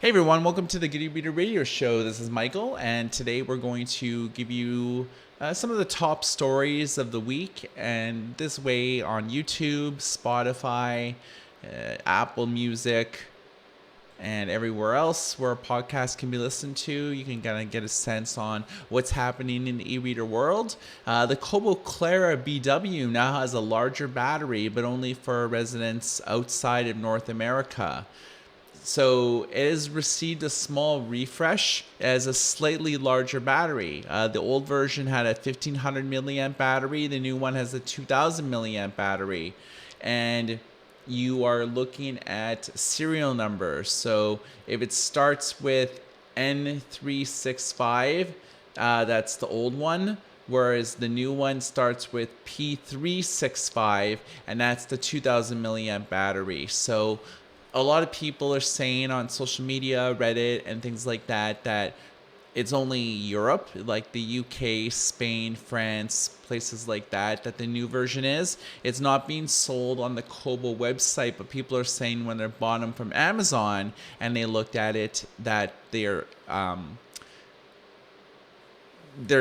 Hey everyone, welcome to the Good E-Reader Radio Show. This is Michael, and today we're going to give you some of the top stories of the week, and this way on YouTube, Spotify, Apple Music, and everywhere else where a podcast can be listened to. You can kind of get a sense on what's happening in the e-reader world. The Kobo Clara BW now has a larger battery, but only for residents outside of North America. So it has received a small refresh as a slightly larger battery. The old version had a 1500 milliamp battery. The new one has a 2000 milliamp battery. And you are looking at serial numbers. So if it starts with N365, that's the old one. Whereas the new one starts with P365, and that's the 2000 milliamp battery. So a lot of people are saying on social media, Reddit, and things like that, that it's only Europe, like the UK, Spain, France, places like that, that the new version is. It's not being sold on the Kobo website, but people are saying when they bought them from Amazon and they looked at it that they're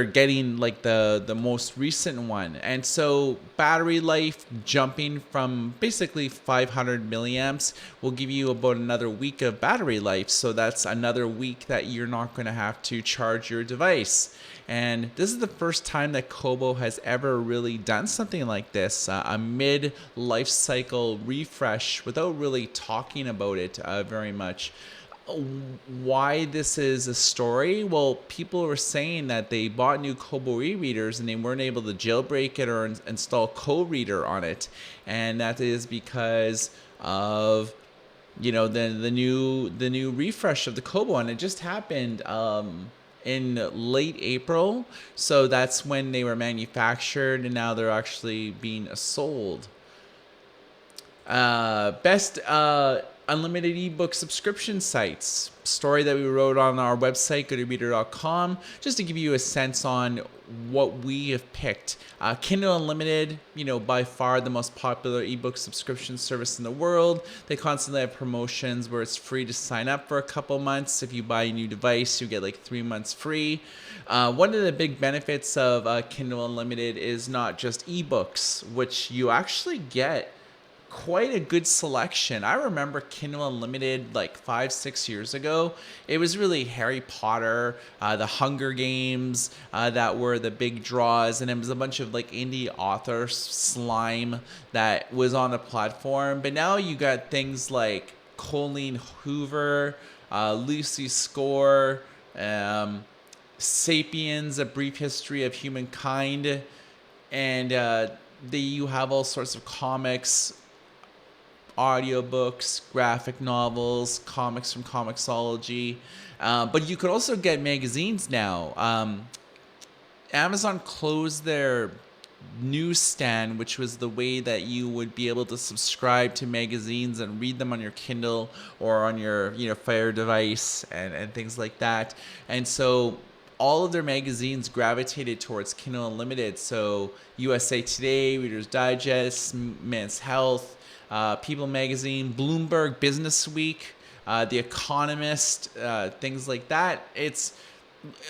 getting like the most recent one. And so battery life jumping from basically 500 milliamps will give you about another week of battery life. So that's another week that you're not going to have to charge your device. And this is the first time that Kobo has ever really done something like this, a mid-life cycle refresh without really talking about it very much. Why this is a story? Well, people were saying that they bought new Kobo e-readers and they weren't able to jailbreak it or install co-reader on it, and that is because of the new refresh of the Kobo, and it just happened in late April. So that's when they were manufactured, and now they're actually being sold. Best unlimited ebook subscription sites. Story that we wrote on our website, goodereader.com, just to give you a sense on what we have picked. Kindle Unlimited, by far the most popular ebook subscription service in the world. They constantly have promotions where it's free to sign up for a couple months. If you buy a new device, you get like 3 months free. One of the big benefits of Kindle Unlimited is not just ebooks, which you actually get quite a good selection. I remember Kindle Unlimited like 5-6 years ago. It was really Harry Potter, the Hunger Games that were the big draws, and it was a bunch of like indie author slime that was on the platform. But now you got things like Colleen Hoover, Lucy Score, Sapiens: A Brief History of Humankind, and you have all sorts of comics, audiobooks, graphic novels, comics from Comixology. But you could also get magazines now. Amazon closed their newsstand, which was the way that you would be able to subscribe to magazines and read them on your Kindle or on your Fire device and things like that. And so all of their magazines gravitated towards Kindle Unlimited. So USA Today, Reader's Digest, Men's Health, People Magazine, Bloomberg Business Week, The Economist, things like that. It's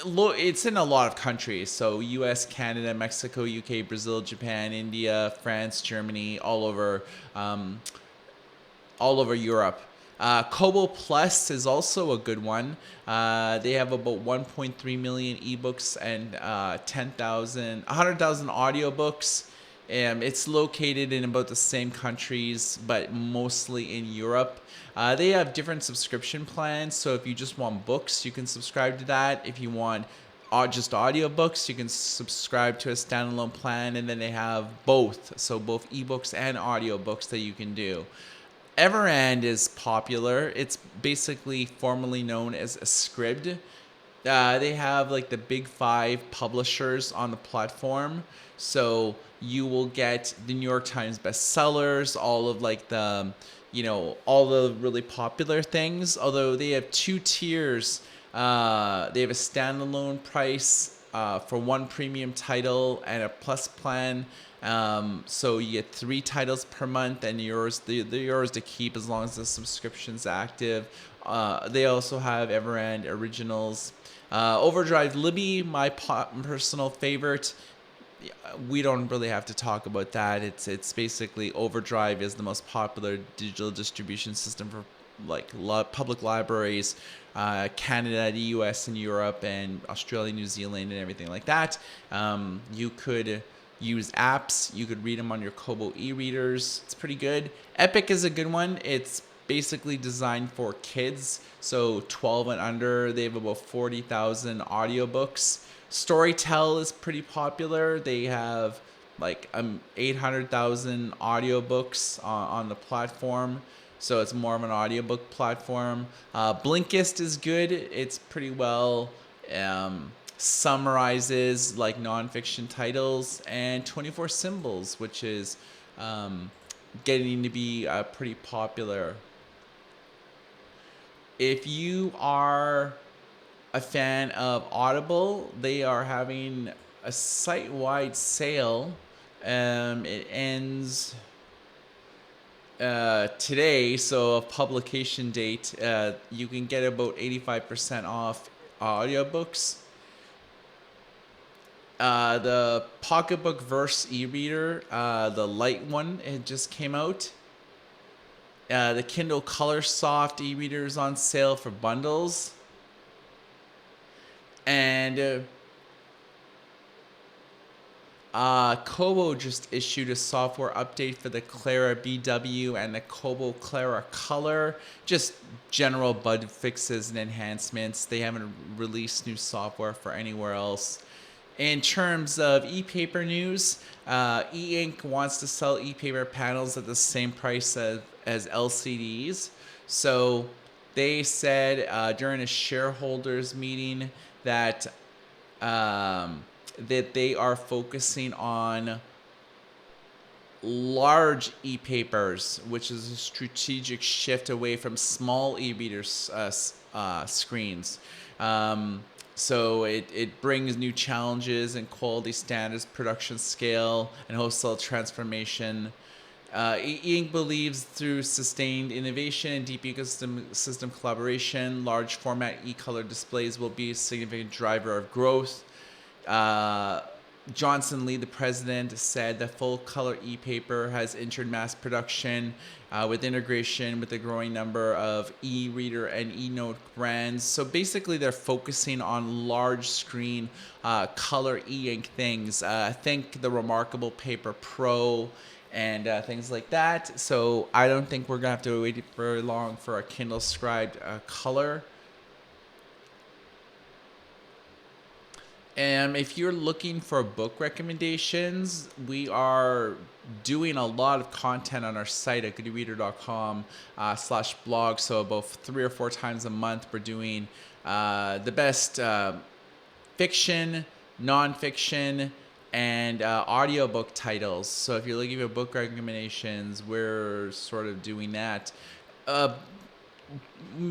in a lot of countries. So U.S., Canada, Mexico, UK, Brazil, Japan, India, France, Germany, all over Europe. Kobo Plus is also a good one. They have about 1.3 million ebooks and 100,000 audiobooks. It's located in about the same countries, but mostly in Europe. They have different subscription plans, so if you just want books, you can subscribe to that. If you want just audiobooks, you can subscribe to a standalone plan, and then they have both, so both ebooks and audiobooks that you can do. Everand is popular. It's basically formerly known as a Scribd. They have like the big 5 publishers on the platform. So you will get the New York Times bestsellers, all of like the, all the really popular things. Although they have 2 tiers. They have a standalone price for one premium title and a plus plan. So you get 3 titles per month, and yours to keep as long as the subscription's active. They also have Everand Originals. Overdrive Libby, my personal favorite. We don't really have to talk about that. It's basically Overdrive is the most popular digital distribution system for like public libraries, Canada, the U.S. and Europe, and Australia, New Zealand, and everything like that. You could use apps. You could read them on your Kobo e-readers. It's pretty good. Epic is a good one. It's basically designed for kids, so 12 and under. They have about 40,000 audiobooks. Storytel is pretty popular. They have like 800,000 audiobooks on the platform. So it's more of an audiobook platform. Blinkist is good. It's pretty well summarizes like nonfiction titles, and 24 Symbols, which is getting to be pretty popular. If you are a fan of Audible, they are having a site-wide sale. It ends today, so a publication date. You can get about 85% off audiobooks. The Pocketbook Verse e-reader, the light one, it just came out. The Kindle Color Soft e-reader is on sale for bundles. And Kobo just issued a software update for the Clara BW and the Kobo Clara Color. Just general bug fixes and enhancements. They haven't released new software for anywhere else. In terms of e-paper news, e-ink wants to sell e-paper panels at the same price as LCDs. So they said during a shareholders meeting that that they are focusing on large e-papers, which is a strategic shift away from small e-reader screens. So it brings new challenges in quality standards, production scale, and wholesale transformation. E-Ink believes through sustained innovation and deep ecosystem collaboration, large format e-color displays will be a significant driver of growth. Johnson Lee, the president, said that full color e-paper has entered mass production with integration with a growing number of e-reader and e-note brands. So basically they're focusing on large screen color e-ink things. Think the Remarkable Paper Pro and things like that. So I don't think we're going to have to wait very long for a Kindle Scribed color. And if you're looking for book recommendations, we are doing a lot of content on our site at goodreader.com/blog. So about 3 or 4 times a month, we're doing the best fiction, nonfiction, and audiobook titles. So if you're looking for book recommendations, we're sort of doing that.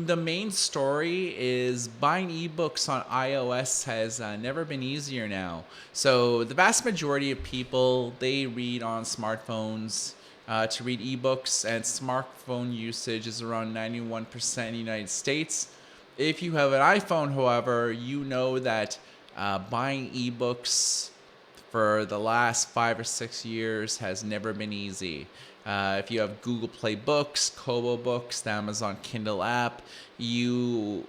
The main story is buying ebooks on iOS has never been easier now. So the vast majority of people, they read on smartphones to read ebooks, and smartphone usage is around 91% in the United States. If you have an iPhone, however, you know that buying ebooks for the last 5 or 6 years has never been easy. If you have Google Play Books, Kobo Books, the Amazon Kindle app, you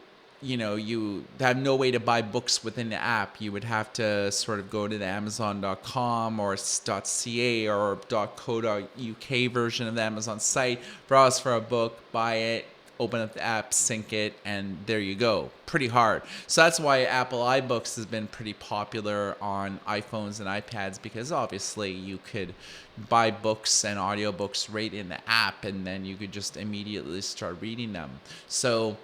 have no way to buy books within the app. You would have to sort of go to the Amazon.com or .ca or .co.uk version of the Amazon site, browse for a book, buy it, open up the app, sync it, and there you go. Pretty hard. So that's why Apple iBooks has been pretty popular on iPhones and iPads, because obviously you could buy books and audiobooks right in the app, and then you could just immediately start reading them. So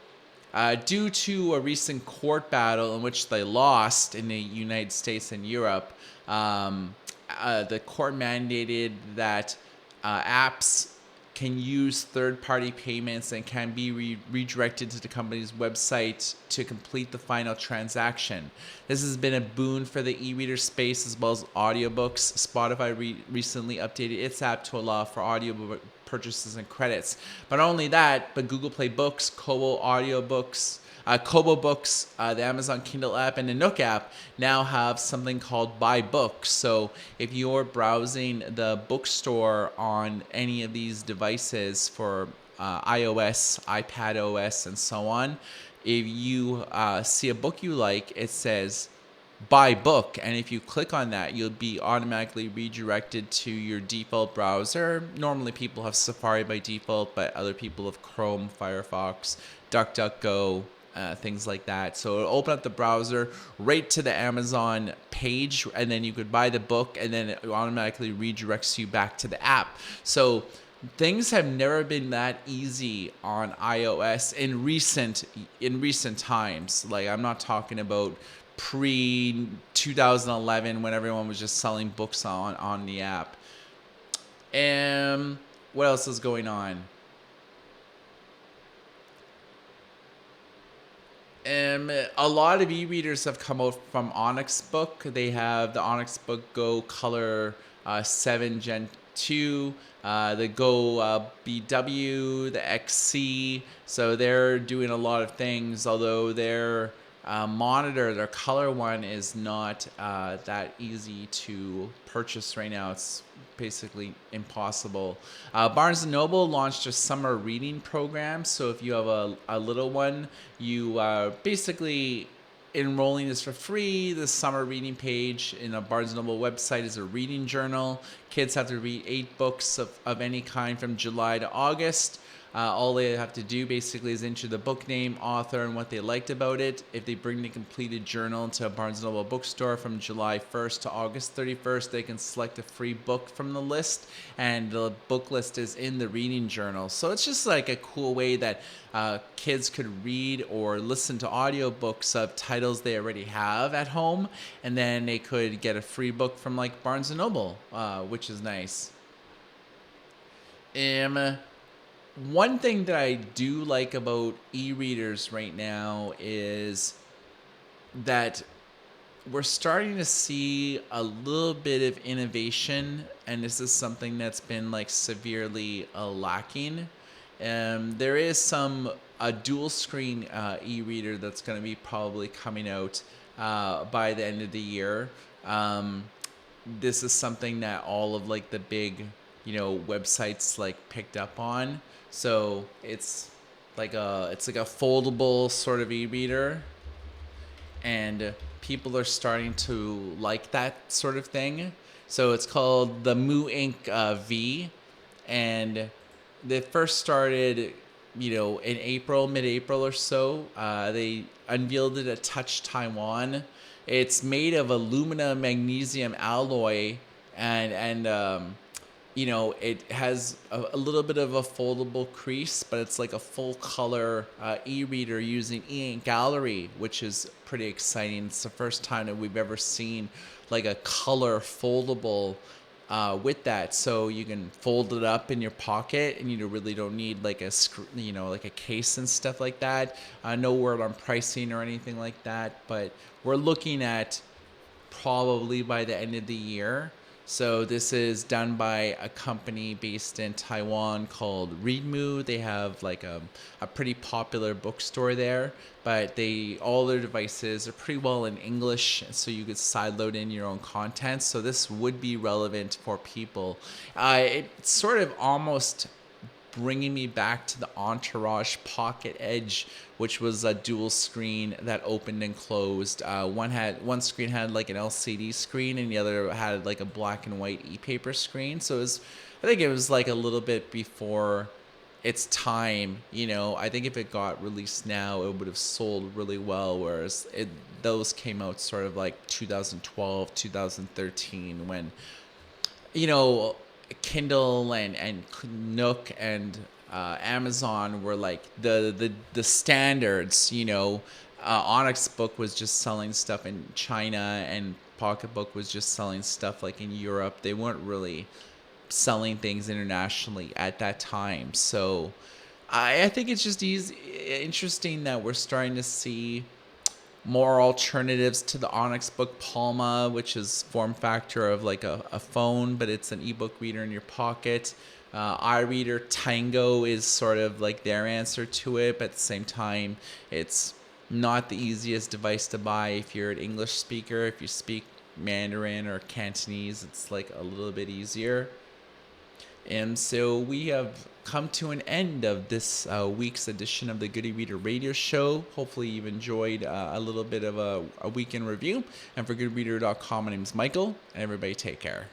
due to a recent court battle in which they lost in the United States and Europe, the court mandated that apps can use third-party payments and can be redirected to the company's website to complete the final transaction. This has been a boon for the e-reader space as well as audiobooks. Spotify recently updated its app to allow for audiobook purchases and credits. But not only that, but Google Play Books, Kobo audiobooks, Kobo Books, the Amazon Kindle app, and the Nook app now have something called Buy Books. So if you're browsing the bookstore on any of these devices for iOS, iPad OS, and so on, if you see a book you like, it says buy book, and if you click on that, you'll be automatically redirected to your default browser. Normally people have Safari by default, but other people have Chrome, Firefox, DuckDuckGo, things like that. So it'll open up the browser right to the Amazon page, and then you could buy the book, and then it automatically redirects you back to the app. So things have never been that easy on iOS in recent times. Like, I'm not talking about pre 2011 when everyone was just selling books on the app. And what else is going on? A lot of e-readers have come out from Onyx Book. They have the Onyx Book Go Color 7 Gen 2, the Go BW, the XC. So they're doing a lot of things, although their monitor, their color one, is not that easy to purchase right now. It's basically impossible. Barnes & Noble launched a summer reading program. So if you have a little one, you basically enrolling is for free. The summer reading page in a Barnes & Noble website is a reading journal. Kids have to read 8 books of any kind from July to August. All they have to do basically is enter the book name, author, and what they liked about it. If they bring the completed journal to a Barnes & Noble bookstore from July 1st to August 31st, they can select a free book from the list, and the book list is in the reading journal. So it's just like a cool way that kids could read or listen to audiobooks of titles they already have at home, and then they could get a free book from like Barnes & Noble, which is nice. One thing that I do like about e-readers right now is that we're starting to see a little bit of innovation, and this is something that's been like severely lacking. There is a dual screen e-reader that's going to be probably coming out by the end of the year. This is something that all of like the big websites like picked up on. So it's like a foldable sort of e-reader, and people are starting to like that sort of thing. So it's called the Mooink V, and they first started in April, mid-April or so. They unveiled it at Touch Taiwan. It's made of aluminum magnesium alloy, and it has a little bit of a foldable crease, but it's like a full color e-reader using e-ink gallery, which is pretty exciting. It's the first time that we've ever seen like a color foldable with that. So you can fold it up in your pocket, and you really don't need like like a case and stuff like that. No word on pricing or anything like that, but we're looking at probably by the end of the year. So this is done by a company based in Taiwan called Readmoo. They have like a pretty popular bookstore there, but all their devices are pretty well in English, so you could sideload in your own content. So this would be relevant for people. It's sort of almost bringing me back to the Entourage Pocket Edge, which was a dual screen that opened and closed. One screen had like an LCD screen, and the other had like a black and white e-paper screen. So I think it was like a little bit before its time. I think if it got released now, it would have sold really well, whereas those came out sort of like 2012, 2013, when Kindle and Nook and Amazon were like the standards. Onyx Book was just selling stuff in China, and Pocketbook was just selling stuff like in Europe. They weren't really selling things internationally at that time. So I think it's just interesting that we're starting to see more alternatives to the Onyx Book Palma, which is form factor of like a phone, but it's an ebook reader in your pocket. iReader Tango is sort of like their answer to it, but at the same time, it's not the easiest device to buy if you're an English speaker. If you speak Mandarin or Cantonese, it's like a little bit easier. And so we have come to an end of this week's edition of the Good e-Reader Radio Show. Hopefully you've enjoyed a little bit of a weekend review. And for goodreader.com, my name is Michael, and everybody take care.